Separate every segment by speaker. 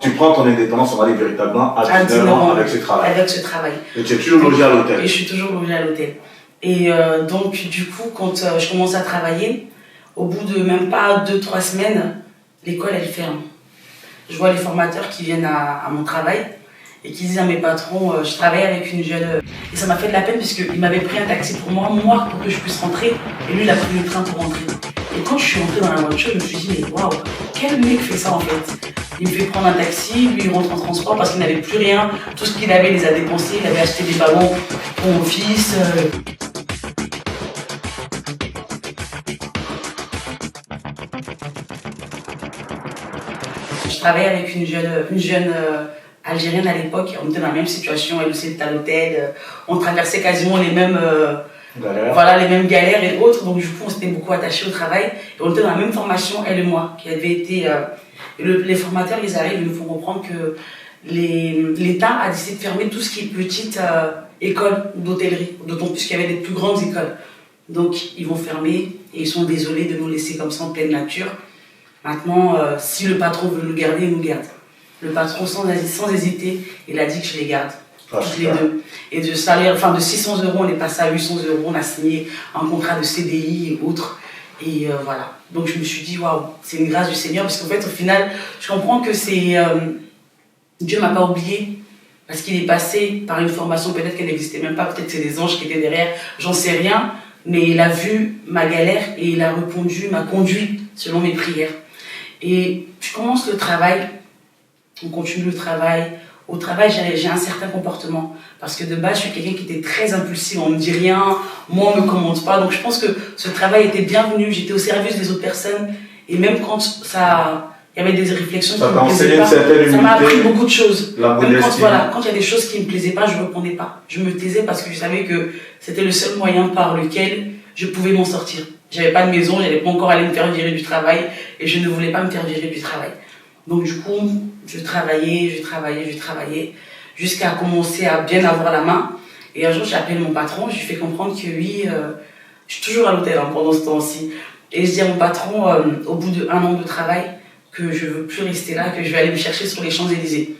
Speaker 1: Tu prends ton indépendance, on va dire véritablement, à 19 ans avec ce travail.
Speaker 2: Avec ce travail.
Speaker 1: Et tu es toujours logé à l'hôtel.
Speaker 2: Et je suis toujours logée à l'hôtel. Et donc, du coup, quand je commence à travailler, au bout de même pas 2-3 semaines, l'école, elle ferme. Je vois les formateurs qui viennent à mon travail et qui disent à mes patrons, je travaille avec une jeune... Et ça m'a fait de la peine puisqu'il m'avait pris un taxi pour moi pour que je puisse rentrer. Et lui, il a pris le train pour rentrer. Et quand je suis rentrée dans la voiture, je me suis dit, mais waouh, quel mec fait ça en fait? Il me fait prendre un taxi, lui il rentre en transport parce qu'il n'avait plus rien. Tout ce qu'il avait, il les a dépensés. Il avait acheté des ballons pour mon fils. Je travaillais avec une jeune Algérienne à l'époque. On était dans la même situation. Elle aussi était à l'hôtel. On traversait quasiment les mêmes... Voilà, les mêmes galères et autres. Donc du coup, on s'était beaucoup attachés au travail. Et on était dans la même formation, elle et moi, qui avait été... les formateurs, ils arrivent, ils nous font comprendre que l'État a décidé de fermer tout ce qui est petite école d'hôtellerie, d'autant plus qu'il y avait des plus grandes écoles. Donc ils vont fermer et ils sont désolés de nous laisser comme ça en pleine nature. Maintenant, si le patron veut nous garder, il nous garde. Le patron, sans hésiter, il a dit que je les garde. Toutes les deux. Et de salaire, enfin de 600 €, on est passé à 800 €, on a signé un contrat de CDI et autres. Et voilà. Donc je me suis dit, waouh, c'est une grâce du Seigneur, parce qu'en fait, au final, je comprends que c'est... Dieu ne m'a pas oublié, parce qu'il est passé par une formation, peut-être qu'elle n'existait même pas, peut-être que c'est des anges qui étaient derrière, j'en sais rien, mais il a vu ma galère et il a répondu, m'a conduit selon mes prières. Et je commence le travail, on continue le travail. Au travail, j'ai un certain comportement. Parce que de base, je suis quelqu'un qui était très impulsif. On ne me dit rien, moi, on ne me commente pas. Donc, je pense que ce travail était bienvenu. J'étais au service des autres personnes. Et même quand il y avait des réflexions qui ne me plaisaient pas, ça m'a appris beaucoup de choses. Même quand il y a des choses qui ne me plaisaient pas, je ne répondais pas. Je me taisais parce que je savais que c'était le seul moyen par lequel je pouvais m'en sortir. Je n'avais pas de maison, je n'allais pas encore aller me faire virer du travail. Et je ne voulais pas me faire virer du travail. Donc du coup, je travaillais, jusqu'à commencer à bien avoir la main. Et un jour, j'ai appelé mon patron, je lui fais comprendre que oui, je suis toujours à l'hôtel pendant ce temps-ci. Et je dis à mon patron, au bout d'1 an de travail, que je ne veux plus rester là, que je vais aller me chercher sur les Champs-Élysées.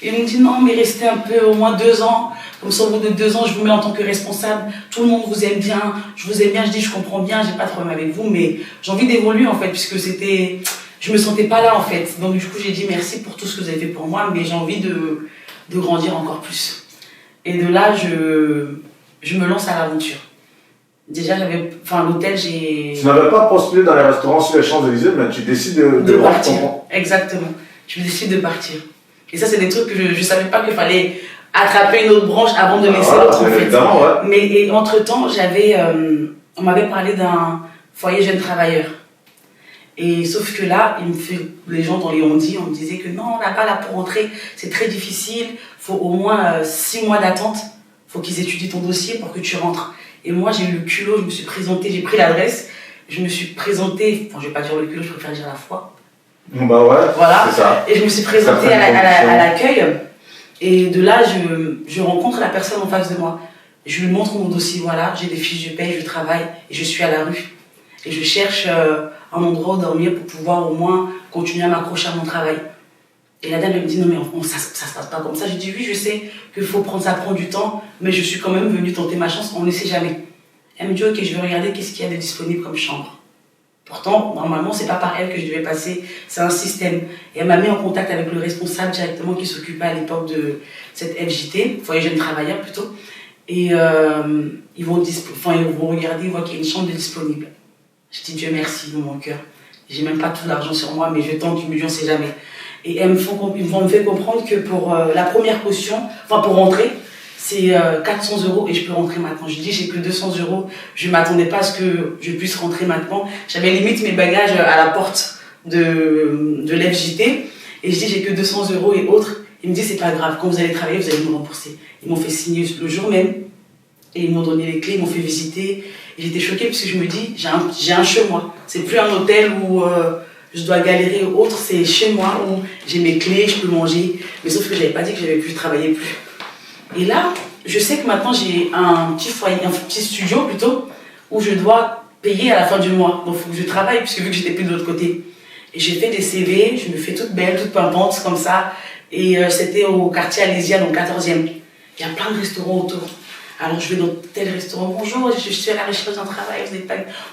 Speaker 2: Et il me dit non, mais restez un peu, au moins 2 ans. Comme ça, au bout de 2 ans, je vous mets en tant que responsable. Tout le monde vous aime bien, je vous aime bien. Je dis, je comprends bien, j'ai pas de problème avec vous, mais j'ai envie d'évoluer en fait, puisque c'était... Je me sentais pas là en fait. Donc du coup, j'ai dit merci pour tout ce que vous avez fait pour moi, mais j'ai envie de grandir encore plus. Et de là, je me lance à l'aventure. Déjà, l'hôtel, j'ai...
Speaker 1: Tu n'avais pas postulé dans les restaurants sur les Champs-Élysées, mais tu décides de
Speaker 2: partir. Exactement. Je décide de partir. Et ça, c'est des trucs que je ne savais pas qu'il fallait attraper une autre branche avant de laisser l'autre en fait.
Speaker 1: Ouais.
Speaker 2: Mais entre-temps, on m'avait parlé d'un foyer jeunes travailleurs. Et sauf que là, les gens dans les on-dit, on me disait que non, on n'a pas là pour rentrer, c'est très difficile, il faut au moins 6 mois d'attente, il faut qu'ils étudient ton dossier pour que tu rentres. Et moi, j'ai eu le culot, je me suis présentée, j'ai pris l'adresse, je me suis présentée, enfin je ne vais pas dire le culot, je préfère dire la foi.
Speaker 1: Bah ouais,
Speaker 2: voilà.
Speaker 1: C'est ça.
Speaker 2: Et je me suis présentée à l'accueil, et de là, je rencontre la personne en face de moi. Je lui montre mon dossier, voilà, j'ai des fiches de paie, je travaille, et je suis à la rue. Et je cherche un endroit où dormir pour pouvoir au moins continuer à m'accrocher à mon travail. Et la dame, elle me dit, non mais ça se passe pas comme ça. J'ai dit, oui, je sais qu'il faut ça prend du temps, mais je suis quand même venue tenter ma chance, on ne sait jamais. Elle me dit, ok, je vais regarder qu'est-ce qu'il y a de disponible comme chambre. Pourtant, normalement, c'est pas par elle que je devais passer, c'est un système. Et elle m'a mis en contact avec le responsable directement qui s'occupait à l'époque de cette FJT, foyer jeunes travailleurs plutôt. Et ils vont regarder, ils voient qu'il y a une chambre de disponible. Je dis Dieu merci dans mon cœur. J'ai même pas tout l'argent sur moi, mais je tente, on ne sait jamais. Et ils me font comprendre que pour la première caution, enfin pour rentrer, c'est 400 € et je peux rentrer maintenant. Je dis j'ai que 200 €. Je ne m'attendais pas à ce que je puisse rentrer maintenant. J'avais limite mes bagages à la porte de l'FJT. Et je dis j'ai que 200 € et autres. Ils me disent c'est pas grave, quand vous allez travailler, vous allez me rembourser. Ils m'ont fait signer le jour même. Et ils m'ont donné les clés, ils m'ont fait visiter. Et j'étais choquée parce que je me dis, j'ai un chez moi. C'est plus un hôtel où je dois galérer ou autre, c'est chez moi où j'ai mes clés, je peux manger. Mais sauf que je n'avais pas dit que j'avais pu travailler plus. Et là, je sais que maintenant j'ai un petit foyer, un petit studio plutôt, où je dois payer à la fin du mois. Donc il faut que je travaille, puisque vu que j'étais plus de l'autre côté. Et j'ai fait des CV, je me fais toute belle, toute pimpante comme ça. Et c'était au quartier Alésia, donc 14e. Il y a plein de restaurants autour. Alors je vais dans tel restaurant, bonjour, je suis à la recherche d'un travail,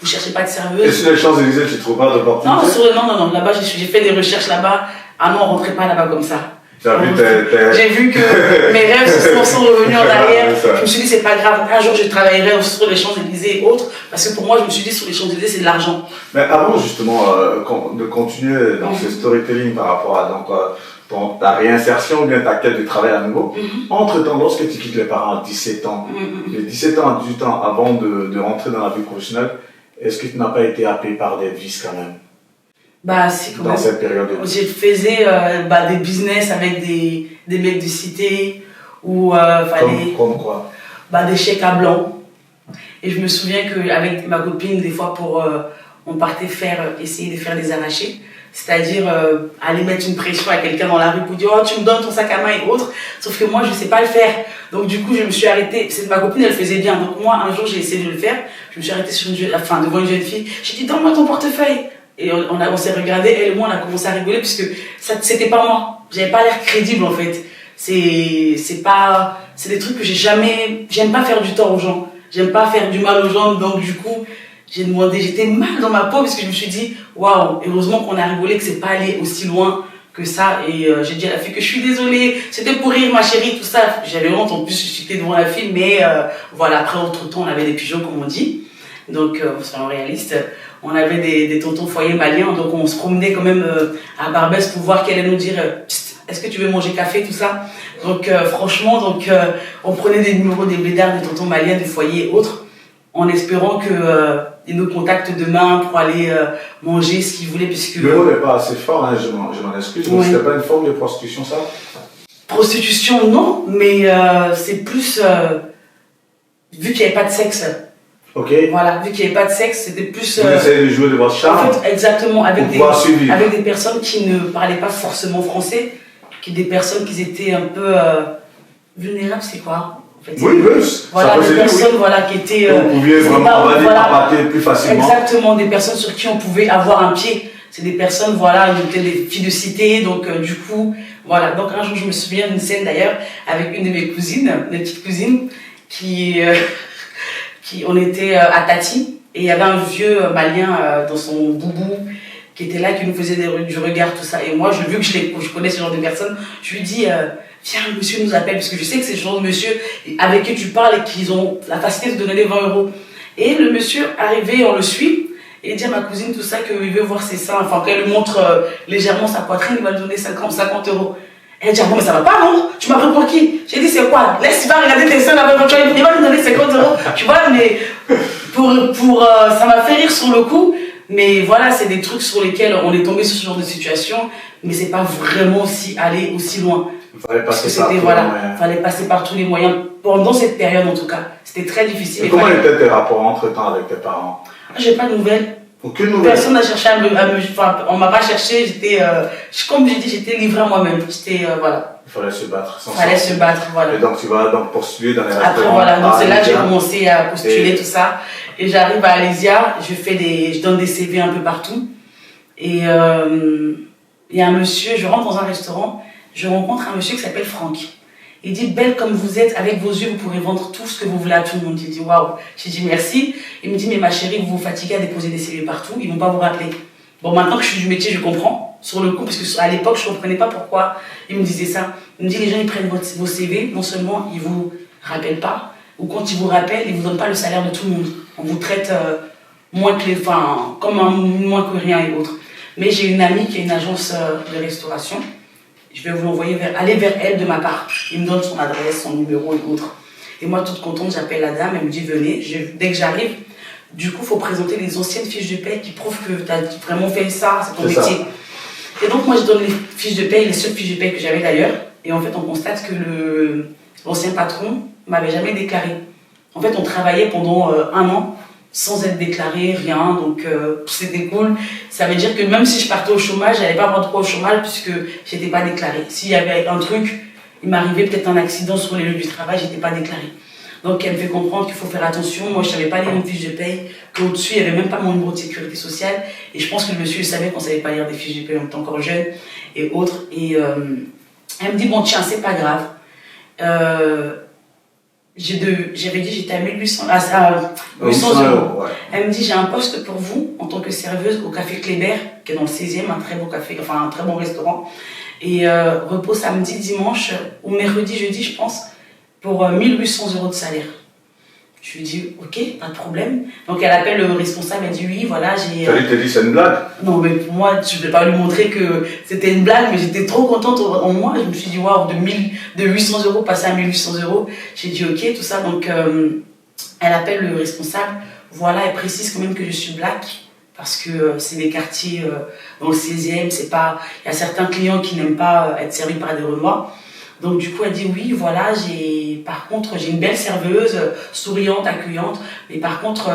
Speaker 2: vous cherchez pas de serveuse.
Speaker 1: Et sur les Champs-Élysées, tu ne trouves pas d'opportunité?
Speaker 2: Non, là-bas j'ai fait des recherches là-bas. Ah non, on rentrait pas là-bas comme ça.
Speaker 1: J'ai
Speaker 2: vu que mes rêves sont revenus en arrière. Je me suis dit, c'est pas grave, un jour je travaillerai sur les Champs-Élysées et autres, parce que pour moi, je me suis dit, sur les Champs-Élysées, c'est de l'argent.
Speaker 1: Mais avant, justement, de continuer dans ce storytelling par rapport à ta réinsertion ou bien ta quête de travail à nouveau, entre-temps, lorsque tu quittes les parents à 17 ans, les 17 ans à 18 ans avant de rentrer dans la vie professionnelle, est-ce que tu n'as pas été happé par des vices quand même?
Speaker 2: Bah, si, quand
Speaker 1: dans cette période.
Speaker 2: J'ai faisais des business avec des mecs de cité où fallait.
Speaker 1: Comme quoi?
Speaker 2: Des chèques à blanc. Et je me souviens qu'avec ma copine, des fois, on partait essayer de faire des arrachés. C'est-à-dire aller mettre une pression à quelqu'un dans la rue pour dire oh, tu me donnes ton sac à main et autres. Sauf que moi, je ne sais pas le faire. Donc, du coup, je me suis arrêtée. Ma copine, elle faisait bien. Donc, moi, un jour, j'ai essayé de le faire. Je me suis arrêtée devant une jeune fille. J'ai dit donne-moi ton portefeuille. Et on s'est regardé, elle et moi, on a commencé à rigoler puisque c'était pas moi. J'avais pas l'air crédible en fait. C'est des trucs que j'aime pas faire du tort aux gens. J'aime pas faire du mal aux gens. Donc du coup, j'étais mal dans ma peau parce que je me suis dit, waouh, heureusement qu'on a rigolé, que c'est pas allé aussi loin que ça. Et j'ai dit à la fille que je suis désolée, c'était pour rire ma chérie, tout ça. J'avais honte, en plus j'étais devant la fille, mais voilà, après autre temps, on avait des pigeons comme on dit. Donc, soyons réalistes. On avait des tontons foyers maliens, donc on se promenait quand même à Barbès pour voir qu'elle allait nous dire est-ce que tu veux manger café, tout ça. Donc franchement, on prenait des numéros des blédards, des tontons maliens, des foyers et autres, en espérant qu'ils nous contactent demain pour aller manger ce qu'ils voulaient. Puisque
Speaker 1: le mot n'est pas assez fort, hein, je m'en excuse, mais c'était pas une forme de prostitution, ça?
Speaker 2: Prostitution, non, mais c'est plus vu qu'il n'y avait pas de sexe.
Speaker 1: Ok.
Speaker 2: Voilà, vu qu'il n'y avait pas de sexe, c'était plus.
Speaker 1: Vous essayez de jouer de votre charme.
Speaker 2: En fait, exactement, avec des personnes qui ne parlaient pas forcément français, des personnes qui étaient un peu vulnérables, c'est quoi en fait,
Speaker 1: oui,
Speaker 2: voilà, des personnes qui étaient.
Speaker 1: Vous pouviez vraiment appâter plus facilement.
Speaker 2: Exactement, des personnes sur qui on pouvait avoir un pied. C'est des personnes, ils étaient des filles de cité, donc du coup, voilà. Donc un jour, je me souviens d'une scène d'ailleurs avec une de mes cousines, mes petites cousines, on était à Tati, et il y avait un vieux malien dans son boubou qui était là, qui nous faisait du regard, tout ça. Et moi, vu que je connais ce genre de personnes, je lui dis viens, le monsieur nous appelle, parce que je sais que c'est ce genre de monsieur avec qui tu parles et qu'ils ont la facilité de donner les 20 €. Et le monsieur arrivé, on le suit, et il dit à ma cousine tout ça, qu'il veut voir ses seins, qu'elle lui montre légèrement sa poitrine, il va lui donner 50 €. Elle dit, bon, mais ça va pas, non? Tu m'as pris pour qui? J'ai dit, c'est quoi? Laisse, il va regarder tes seins là-bas, il va nous donner 50 €. Tu vois, mais ça m'a fait rire sur le coup. Mais voilà, c'est des trucs sur lesquels on est tombé sur ce genre de situation, mais c'est pas vraiment aller aussi loin.
Speaker 1: Fallait
Speaker 2: passer par tous les moyens. Pendant cette période, en tout cas. C'était très difficile.
Speaker 1: Et comment étaient tes rapports entre-temps avec tes parents?
Speaker 2: J'ai pas de nouvelles.
Speaker 1: Aucune nouvelle.
Speaker 2: Personne n'a cherché on m'a pas cherché, comme j'ai dit, j'étais livrée à moi-même. Voilà.
Speaker 1: Il fallait se battre.
Speaker 2: Voilà.
Speaker 1: Et donc tu vas poursuivre dans les restaurants.
Speaker 2: Après, voilà, donc c'est là que j'ai commencé à postuler tout ça. Et j'arrive à Alésia, je donne des CV un peu partout. Et il y a un monsieur, je rentre dans un restaurant, je rencontre un monsieur qui s'appelle Franck. Il dit, belle comme vous êtes, avec vos yeux, vous pourrez vendre tout ce que vous voulez à tout le monde. J'ai dit, waouh. J'ai dit, merci. Il me dit, mais ma chérie, vous vous fatiguez à déposer des CV partout, ils ne vont pas vous rappeler. Bon, maintenant que je suis du métier, je comprends. Sur le coup, parce qu'à l'époque, je ne comprenais pas pourquoi il me disait ça. Il me dit, les gens, ils prennent vos CV, non seulement ils ne vous rappellent pas, ou quand ils vous rappellent, ils ne vous donnent pas le salaire de tout le monde. On vous traite moins que rien et autres. Mais j'ai une amie qui a une agence de restauration. Je vais vous l'envoyer aller vers elle de ma part. Il me donne son adresse, son numéro et autres. Et moi, toute contente, j'appelle la dame, elle me dit venez. Dès que j'arrive, du coup, il faut présenter les anciennes fiches de paie qui prouvent que tu as vraiment fait ça, c'est ton métier. Et donc, moi, je donne les fiches de paie, les seules fiches de paie que j'avais d'ailleurs. Et en fait, on constate que l'ancien patron ne m'avait jamais déclaré. En fait, on travaillait pendant 1 an sans être déclaré, rien, donc c'était cool. Ça veut dire que même si je partais au chômage, j'allais pas avoir droit au chômage puisque j'étais pas déclarée. S'il y avait un truc, il m'arrivait peut-être un accident sur les lieux du travail, j'étais pas déclarée. Donc elle me fait comprendre qu'il faut faire attention. Moi je savais pas lire une fiche de paye, qu'au-dessus il n'y avait même pas mon numéro de sécurité sociale. Et je pense que le monsieur savait qu'on savait pas lire des fiches de paye, on était encore jeune et autres. Et elle me dit bon tiens c'est pas grave. J'avais dit j'étais à 1800 €. Ouais. Elle me dit j'ai un poste pour vous en tant que serveuse au café Kléber, qui est dans le 16e, un très beau café, enfin un très bon restaurant. Et repos samedi, dimanche ou mercredi, jeudi je pense, pour 1800 € de salaire. Je lui dis ok, pas de problème. Donc elle appelle le responsable, elle dit oui, voilà, j'ai.
Speaker 1: Tu as dit c'est une blague?
Speaker 2: Non, mais pour moi, je ne vais pas lui montrer que c'était une blague, mais j'étais trop contente en moi. Je me suis dit waouh, de 800 € passer à 1800 €. J'ai dit ok, tout ça. Donc elle appelle le responsable, voilà, elle précise quand même que je suis black. Parce que c'est des quartiers dans le 16e, c'est pas. Il y a certains clients qui n'aiment pas être servis par des Renois. Donc du coup elle dit oui voilà par contre j'ai une belle serveuse souriante, accueillante, mais par contre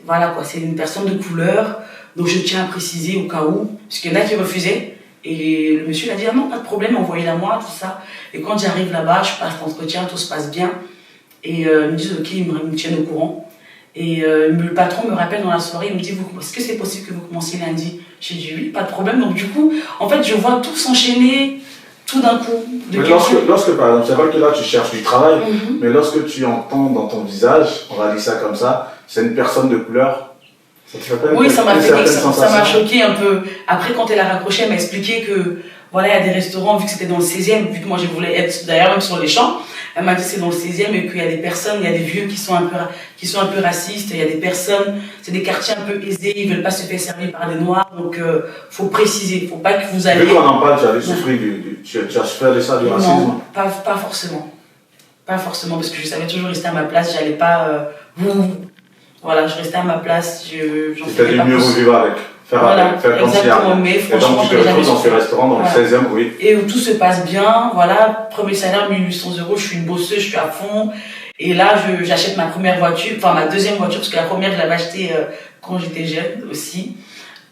Speaker 2: voilà quoi, c'est une personne de couleur, donc je tiens à préciser au cas où, parce qu'il y en a qui refusaient et le monsieur a dit ah non pas de problème, envoyez-la moi, tout ça. Et quand j'arrive là-bas, je passe l'entretien, tout se passe bien et ils me disent ok, ils me tiennent au courant. Et le patron me rappelle dans la soirée, il me dit est-ce que c'est possible que vous commenciez lundi? J'ai dit oui, pas de problème. Donc du coup en fait je vois tout s'enchaîner tout d'un coup.
Speaker 1: Mais lorsque par exemple, c'est vrai que là tu cherches du travail, mais lorsque tu entends dans ton visage, on va dire ça comme ça, c'est une personne de couleur, ça te fait pas
Speaker 2: oui, ça m'a choqué un peu. Après, quand elle a raccroché, elle m'a expliqué que voilà, il y a des restaurants, vu que c'était dans le 16e, vu que moi je voulais être d'ailleurs même sur les champs, elle m'a dit c'est dans le 16e et qu'il y a des personnes, il y a des vieux qui sont un peu racistes, il y a des personnes, c'est des quartiers un peu aisés, ils veulent pas se faire servir par des noirs, donc faut préciser, faut pas que vous allez.
Speaker 1: Vu qu'on en parle, tu avais souffert tu as souffert de ça, du racisme?
Speaker 2: Non, pas forcément. Pas forcément, parce que je savais toujours rester à ma place, j'allais pas. Voilà, je restais à ma place, j'en
Speaker 1: faisais pas plus. C'était mieux vivre avec. Faire comme si
Speaker 2: exactement, mais franchement,
Speaker 1: et donc tu te retrouves dans ce restaurant dans le 16e, oui.
Speaker 2: Et où tout se passe bien, voilà, premier salaire 1800 €, je suis une bosseuse, je suis à fond. Et là, j'achète ma première voiture, enfin ma deuxième voiture, parce que la première, je l'avais achetée quand j'étais jeune aussi,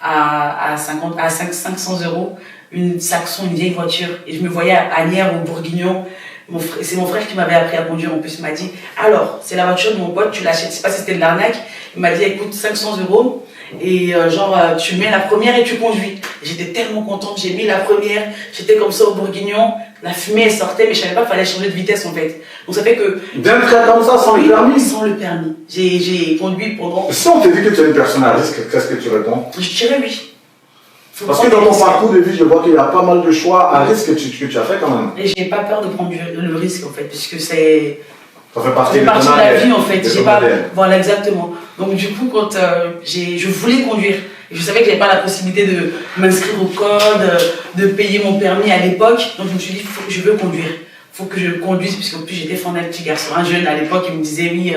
Speaker 2: à 500 €, une Saxon, une vieille voiture. Et je me voyais à Agnières, au Bourguignon. C'est mon frère qui m'avait appris à conduire en plus. Il m'a dit alors, c'est la voiture de mon pote, tu l'achètes. Je sais pas si c'était de l'arnaque. Il m'a dit écoute, 500 € et tu mets la première et tu conduis. J'étais tellement contente, j'ai mis la première. J'étais comme ça au Bourguignon. La fumée elle sortait, mais je savais pas qu'il fallait changer de vitesse en fait. Donc ça fait que.
Speaker 1: D'un trait comme ça, sans le permis?
Speaker 2: Sans le permis. J'ai conduit pendant.
Speaker 1: Si on te dit que tu es une personne à risque, qu'est-ce que tu réponds?
Speaker 2: Je dirais oui.
Speaker 1: Parce que dans ton parcours de vie, je vois qu'il y a pas mal de choix à risque que tu as fait quand même.
Speaker 2: Et j'ai pas peur de prendre le risque en fait, puisque c'est.
Speaker 1: Ça fait partie de
Speaker 2: la vie en fait. Voilà, exactement. Donc du coup, quand je voulais conduire, et je savais que j'avais pas la possibilité de m'inscrire au code, de payer mon permis à l'époque, donc je me suis dit, je veux conduire. Faut que je conduise, puisqu'en plus j'étais fan d'un petit garçon, un jeune à l'époque, il me disait oui.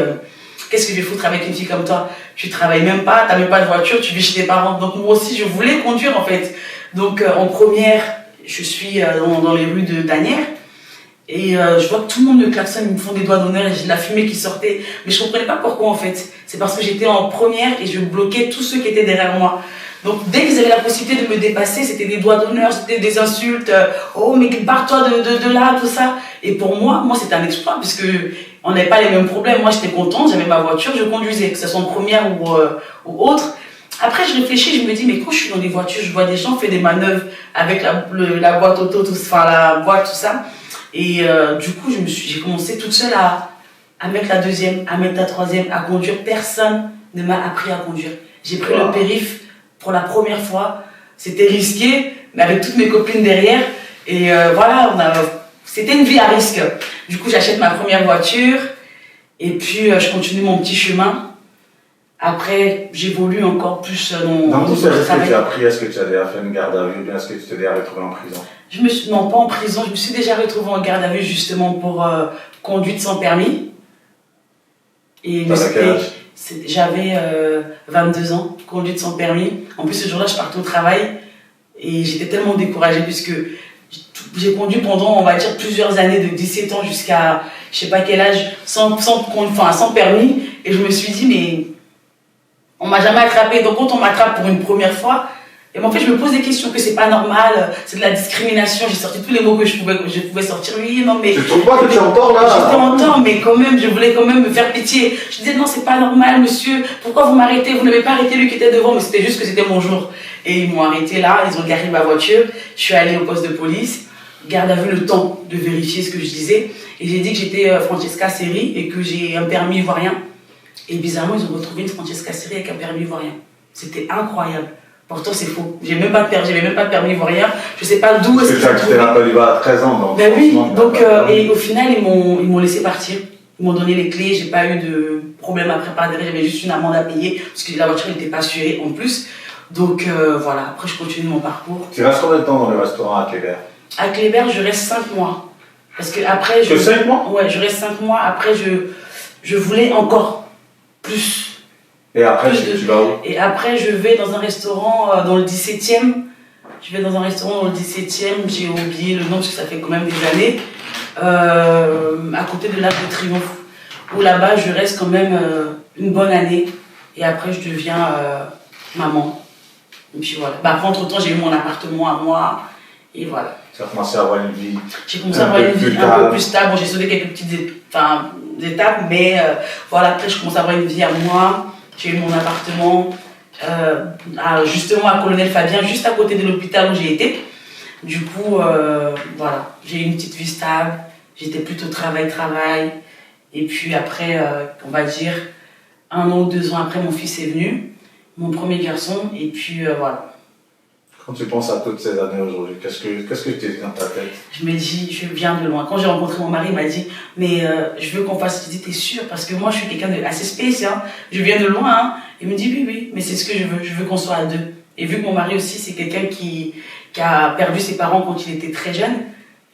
Speaker 2: Qu'est-ce que je vais foutre avec une fille comme toi? Tu travailles même pas, t'as même pas de voiture, tu vis chez tes parents. Donc moi aussi, je voulais conduire en fait. Donc en première, je suis dans les rues d'Agnières et je vois que tout le monde me klaxonne, ils me font des doigts d'honneur et j'ai de la fumée qui sortait. Mais je comprenais pas pourquoi en fait. C'est parce que j'étais en première et je bloquais tous ceux qui étaient derrière moi. Donc dès qu'ils avaient la possibilité de me dépasser, c'était des doigts d'honneur, c'était des insultes. Oh mais barre-toi de là, tout ça. Et pour moi c'était un exploit puisque on n'avait pas les mêmes problèmes. Moi, j'étais contente, j'avais ma voiture, je conduisais, que ce soit en première ou autre. Après, je réfléchis, je me dis, mais quand je suis dans des voitures, je vois des gens faire des manœuvres avec la boîte auto, la boîte, tout ça. Et du coup, j'ai commencé toute seule à mettre la deuxième, à mettre la troisième, à conduire. Personne ne m'a appris à conduire. J'ai pris le périph' pour la première fois. C'était risqué, mais avec toutes mes copines derrière. Et voilà, c'était une vie à risque. Du coup, j'achète ma première voiture et puis je continue mon petit chemin. Après, j'évolue encore plus
Speaker 1: dans tout ce que tu as appris, est-ce que tu as déjà fait une garde à vue ou bien est-ce que tu t'es déjà retrouvé en prison?
Speaker 2: Non, pas en prison. Je me suis déjà retrouvée en garde à vue justement pour conduite sans permis. Et j'avais 22 ans, conduite sans permis. En plus, ce jour-là, je partais au travail et j'étais tellement découragée puisque j'ai conduit pendant, on va dire, plusieurs années, de 17 ans jusqu'à je sais pas quel âge, sans permis. Et je me suis dit, mais on m'a jamais attrapé. Donc quand on m'attrape pour une première fois, Et en fait, je me pose des questions, que c'est pas normal, c'est de la discrimination. J'ai sorti tous les mots que je pouvais sortir. Oui, non, mais.
Speaker 1: Tu trouves pas que tu es en tort là?
Speaker 2: J'étais en tort, mais quand même, je voulais quand même me faire pitié. Je disais, non, c'est pas normal, monsieur. Pourquoi vous m'arrêtez? Vous n'avez pas arrêté lui qui était devant, mais c'était juste que c'était mon jour. Et ils m'ont arrêté là, ils ont garé ma voiture. Je suis allée au poste de police. Garde à vue le temps de vérifier ce que je disais. Et j'ai dit que j'étais Francesca Seri et que j'ai un permis ivoirien. Et bizarrement, ils ont retrouvé une Francesca Seri avec un permis ivoirien. C'était incroyable. Pourtant, c'est faux. J'avais même pas de permis ivoirien. Je sais pas d'où est-ce que j'ai trouvé.
Speaker 1: C'était la Côte d'Ivoire à 13 ans. Donc
Speaker 2: ben oui, donc, et au final, ils m'ont laissé partir. Ils m'ont donné les clés. J'ai pas eu de problème à préparer. J'avais juste une amende à payer parce que la voiture n'était pas assurée en plus. Donc voilà, après, je continue mon parcours.
Speaker 1: Tu restes combien de temps dans le restaurant à Kléber?
Speaker 2: À Kléber, je reste 5 mois. Parce que après.
Speaker 1: Que 5 mois?
Speaker 2: Ouais, je reste 5 mois. Après, je voulais encore plus.
Speaker 1: Et après, tu vas où? Et
Speaker 2: après, je vais dans un restaurant dans le 17e. Je vais dans un restaurant dans le 17e. J'ai oublié le nom parce que ça fait quand même des années. À côté de l'Arc de Triomphe. Où là-bas, je reste quand même une bonne année. Et après, je deviens maman. Et puis voilà. Bah, après, entre-temps, j'ai eu mon appartement à moi. Et voilà.
Speaker 1: Tu as commencé à avoir une vie.
Speaker 2: J'ai commencé à avoir une vie un peu plus stable. Bon, j'ai sauté quelques petites étapes. Mais voilà, après, je commence à avoir une vie à moi. J'ai eu mon appartement justement à Colonel Fabien, juste à côté de l'hôpital où j'ai été. Du coup, voilà, j'ai eu une petite vie stable. J'étais plutôt travail. Et puis après, on va dire, 1 an ou 2 ans après, mon fils est venu, mon premier garçon. Et puis voilà.
Speaker 1: Quand tu penses à toutes ces années aujourd'hui, qu'est-ce que tu dis dans ta tête? Je
Speaker 2: me dis, je viens de loin. Quand j'ai rencontré mon mari, il m'a dit, mais je veux qu'on fasse. Je dis, t'es sûr? Parce que moi, je suis quelqu'un d'assez spécial. Hein. Je viens de loin. Hein. Il me dit, oui, mais c'est ce que je veux. Je veux qu'on soit à 2. Et vu que mon mari aussi, c'est quelqu'un qui a perdu ses parents quand il était très jeune.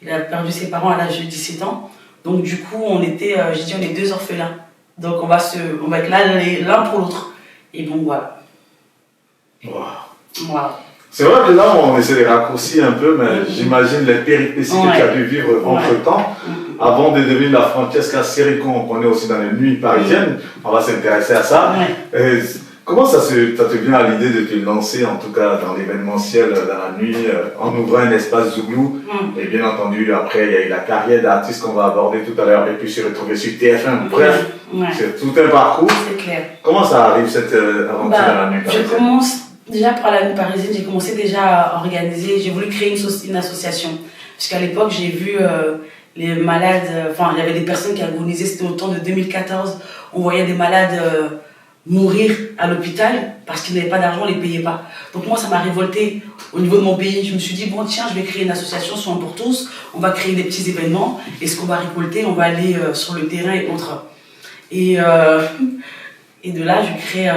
Speaker 2: Il a perdu ses parents à l'âge de 17 ans. Donc du coup, on était, j'ai dit, on est 2 orphelins. Donc on va être là l'un pour l'autre. Et bon, voilà.
Speaker 1: Wow. C'est vrai que là, on essaie de raccourcir un peu, mais j'imagine les péripéties que tu as dû vivre entre-temps, avant de devenir la Francesca Seri qu'on connaît aussi dans les nuits parisiennes. On va s'intéresser à ça. Comment ça te vient à l'idée de te lancer, en tout cas dans l'événementiel, dans la nuit, en ouvrant un espace Zouglou? Et bien entendu, après, il y a eu la carrière d'artiste qu'on va aborder tout à l'heure, et puis se retrouver sur TF1. Bref, c'est tout un parcours. C'est clair. Comment ça arrive, cette aventure dans la nuit parisienne?
Speaker 2: Déjà, pour la nuit parisienne, j'ai commencé déjà à organiser, j'ai voulu créer une association. Parce qu'à l'époque, j'ai vu les malades, il y avait des personnes qui agonisaient, c'était au temps de 2014. On voyait des malades mourir à l'hôpital parce qu'ils n'avaient pas d'argent, on ne les payait pas. Donc moi, ça m'a révolté au niveau de mon pays. Je me suis dit, bon, tiens, je vais créer une association Soins pour tous. On va créer des petits événements. Et ce qu'on va récolter, on va aller sur le terrain et autres. Et de là, je crée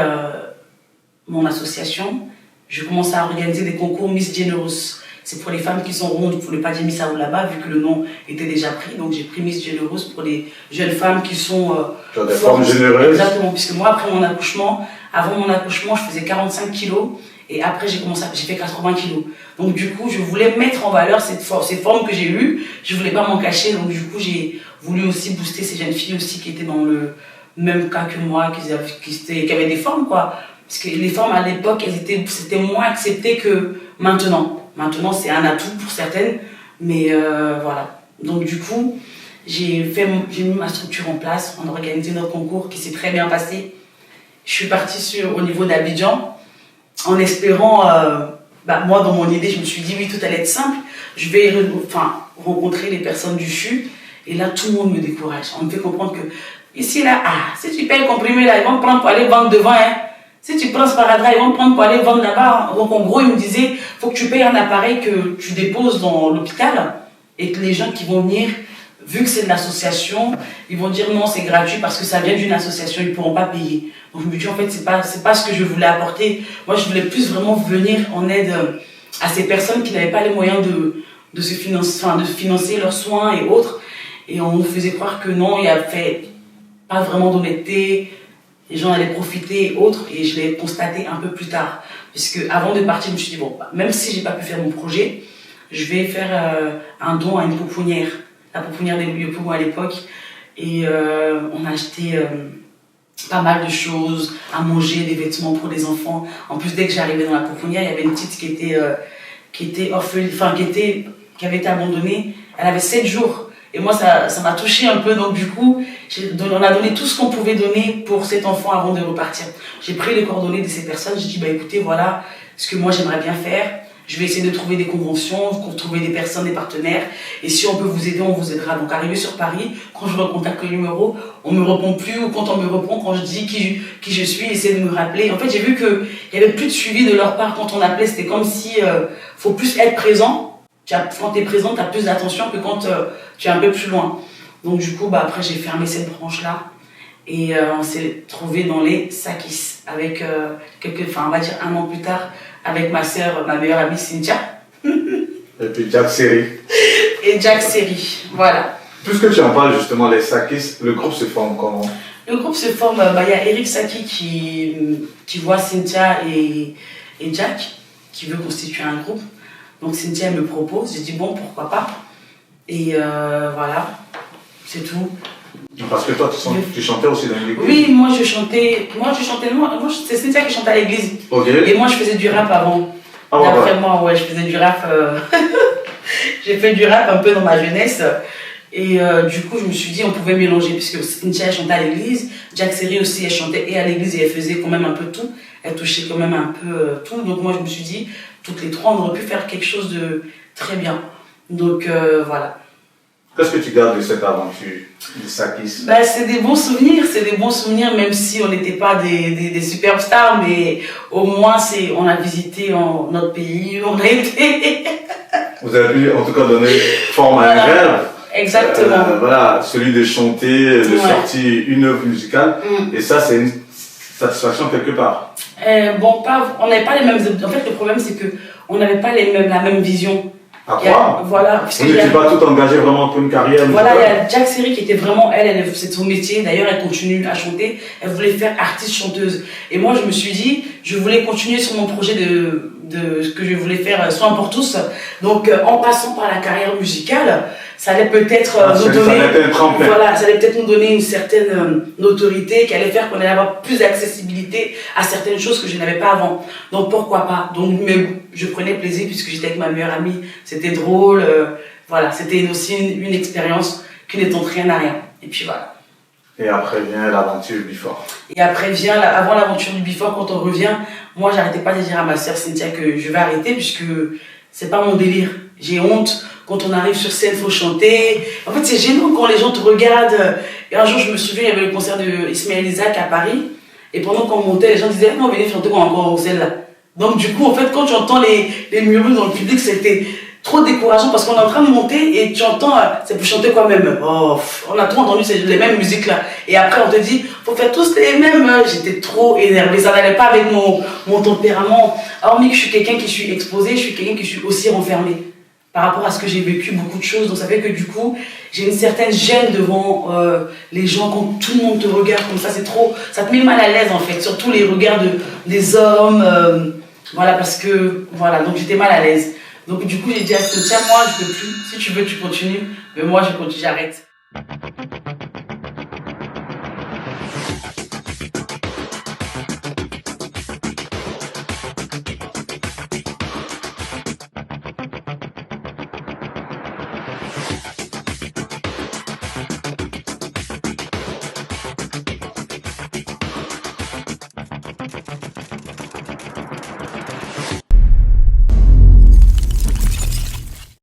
Speaker 2: mon association. Je commence à organiser des concours Miss Generous. C'est pour les femmes qui sont rondes, pour ne pas dire Miss Aou là-bas, vu que le nom était déjà pris. Donc j'ai pris Miss Generous pour les jeunes femmes qui sont
Speaker 1: des formes généreuses.
Speaker 2: Exactement, puisque moi, après mon accouchement, avant mon accouchement, je faisais 45 kilos. Et après, j'ai fait 80 kilos. Donc du coup, je voulais mettre en valeur ces formes que j'ai eues. Je voulais pas m'en cacher. Donc du coup, j'ai voulu aussi booster ces jeunes filles aussi qui étaient dans le même cas que moi, qui avaient des formes, quoi. Parce que les formes à l'époque, c'était moins accepté que maintenant. Maintenant, c'est un atout pour certaines, mais voilà. Donc du coup, j'ai mis ma structure en place, on a organisé notre concours qui s'est très bien passé. Je suis partie au niveau d'Abidjan, en espérant, moi dans mon idée, je me suis dit oui, tout allait être simple. Je vais rencontrer les personnes du CHU, et là, tout le monde me décourage. On me fait comprendre que ici, là, si tu payes le comprimé, là, ils vont te prendre pour aller vendre devant, hein. Si tu prends ce sparadrap, ils vont te prendre pour aller vendre là-bas. Donc en gros, ils me disaient, faut que tu payes un appareil que tu déposes dans l'hôpital et que les gens qui vont venir, vu que c'est de l'association, ils vont dire non, c'est gratuit parce que ça vient d'une association, ils ne pourront pas payer. Donc je me dis, en fait, c'est pas ce que je voulais apporter. Moi, je voulais plus vraiment venir en aide à ces personnes qui n'avaient pas les moyens de financer leurs soins et autres. Et on nous faisait croire que non, il n'y avait pas vraiment d'honnêteté. Les gens allaient profiter et autres, et je l'ai constaté un peu plus tard. Puisque avant de partir, je me suis dit, bon, même si j'ai pas pu faire mon projet, je vais faire un don à une pouponnière. La pouponnière des Louis Poumon à l'époque. Et on a acheté pas mal de choses, à manger, des vêtements pour les enfants. En plus, dès que j'arrivais dans la pouponnière, il y avait une petite qui était orpheline, enfin qui avait été abandonnée. Elle avait 7 jours. Et moi, ça m'a touchée un peu. Donc du coup, on a donné tout ce qu'on pouvait donner pour cet enfant avant de repartir. J'ai pris les coordonnées de ces personnes. J'ai dit, bah écoutez, voilà ce que moi j'aimerais bien faire. Je vais essayer de trouver des conventions, de trouver des personnes, des partenaires. Et si on peut vous aider, on vous aidera. Donc, arrivé sur Paris, quand je recontacte le numéro, on me répond plus. Ou quand on me répond, quand je dis qui je suis, essayer de me rappeler. En fait, j'ai vu qu'il n'y avait plus de suivi de leur part quand on appelait. C'était comme si faut plus être présent. Quand tu es présent, tu as plus d'attention que quand tu es un peu plus loin. Donc, du coup, bah, après, j'ai fermé cette branche-là. Et on s'est trouvé dans les Sakis avec on va dire 1 an plus tard, avec ma sœur, ma meilleure amie Cynthia.
Speaker 1: Et puis Jack Seri.
Speaker 2: Et Jack Seri, voilà.
Speaker 1: Puisque tu en parles justement, les Sakis, le groupe se forme comment?
Speaker 2: Le groupe se forme, il y a Eric Saki qui voit Cynthia et Jack, qui veut constituer un groupe. Donc Cynthia me propose, j'ai dit bon, pourquoi pas. Et voilà, c'est tout.
Speaker 1: Parce que toi, tu chantais aussi dans l'église?
Speaker 2: Oui, moi je chantais, c'est Cynthia qui chantait à l'église.
Speaker 1: Okay.
Speaker 2: Et moi je faisais du rap avant.
Speaker 1: Ah,
Speaker 2: d'après moi, ouais, je faisais du rap. J'ai fait du rap un peu dans ma jeunesse. Et du coup, je me suis dit, on pouvait mélanger, puisque Cynthia elle chantait à l'église, Jack Seri aussi, elle chantait et à l'église et elle faisait quand même un peu tout. Elle touchait quand même un peu tout. Donc moi, je me suis dit, toutes les trois, on aurait pu faire quelque chose de très bien. Donc voilà.
Speaker 1: Qu'est-ce que tu gardes de cette aventure, de Sakis?
Speaker 2: Ben, c'est des bons souvenirs, même si on n'était pas des superstars, mais au moins on a visité notre pays, on a été...
Speaker 1: Vous avez pu en tout cas donner forme à un rêve.
Speaker 2: Exactement.
Speaker 1: Voilà, celui de chanter, de sortir une œuvre musicale, et ça c'est une satisfaction quelque part.
Speaker 2: On n'avait pas les mêmes... En fait, le problème c'est qu'on n'avait pas la même vision.
Speaker 1: À quoi?
Speaker 2: Voilà.
Speaker 1: Vous n'étiez pas tout engagé vraiment pour une carrière musicale?
Speaker 2: Voilà, il y a Jack Seri qui était vraiment, c'est son métier. D'ailleurs, elle continue à chanter. Elle voulait faire artiste-chanteuse. Et moi, je me suis dit, je voulais continuer sur mon projet de ce que je voulais faire, Soin pour tous. Donc, en passant par la carrière musicale, ça allait peut-être nous donner, voilà, ça allait peut-être nous donner une certaine autorité qui allait faire qu'on allait avoir plus d'accessibilité à certaines choses que je n'avais pas avant. Donc pourquoi pas. Donc je prenais plaisir puisque j'étais avec ma meilleure amie, c'était drôle, voilà, c'était aussi une expérience qui ne tente rien à rien. Et puis voilà.
Speaker 1: Et après vient l'aventure Before.
Speaker 2: Et après vient, avant l'aventure du Before, quand on revient, moi j'arrêtais pas de dire à ma sœur Cynthia que je vais arrêter puisque c'est pas mon délire. J'ai honte. Quand on arrive sur scène, il faut chanter. En fait, c'est gênant quand les gens te regardent. Et un jour, je me souviens, il y avait le concert de Ismaël Isaac à Paris. Et pendant qu'on montait, les gens disaient, non, venez chanter quand on est encore au là. Donc, du coup, en fait, quand tu entends les murmures dans le public, c'était trop décourageant parce qu'on est en train de monter et tu entends, c'est pour chanter quoi même. Oh, on a trop entendu les mêmes musiques là. Et après, on te dit, faut faire tous les mêmes. J'étais trop énervée. Ça n'allait pas avec mon tempérament. Hormis que je suis quelqu'un qui suis exposé, je suis quelqu'un qui suis aussi renfermé. Par rapport à ce que j'ai vécu, beaucoup de choses. Donc ça fait que du coup, j'ai une certaine gêne devant les gens quand tout le monde te regarde comme ça. C'est trop, ça te met mal à l'aise en fait. Surtout les regards des hommes. Voilà, parce que, voilà, donc j'étais mal à l'aise. Donc du coup, j'ai dit à Cynthia, moi je peux plus. Si tu veux, tu continues. Mais moi, je continue, j'arrête.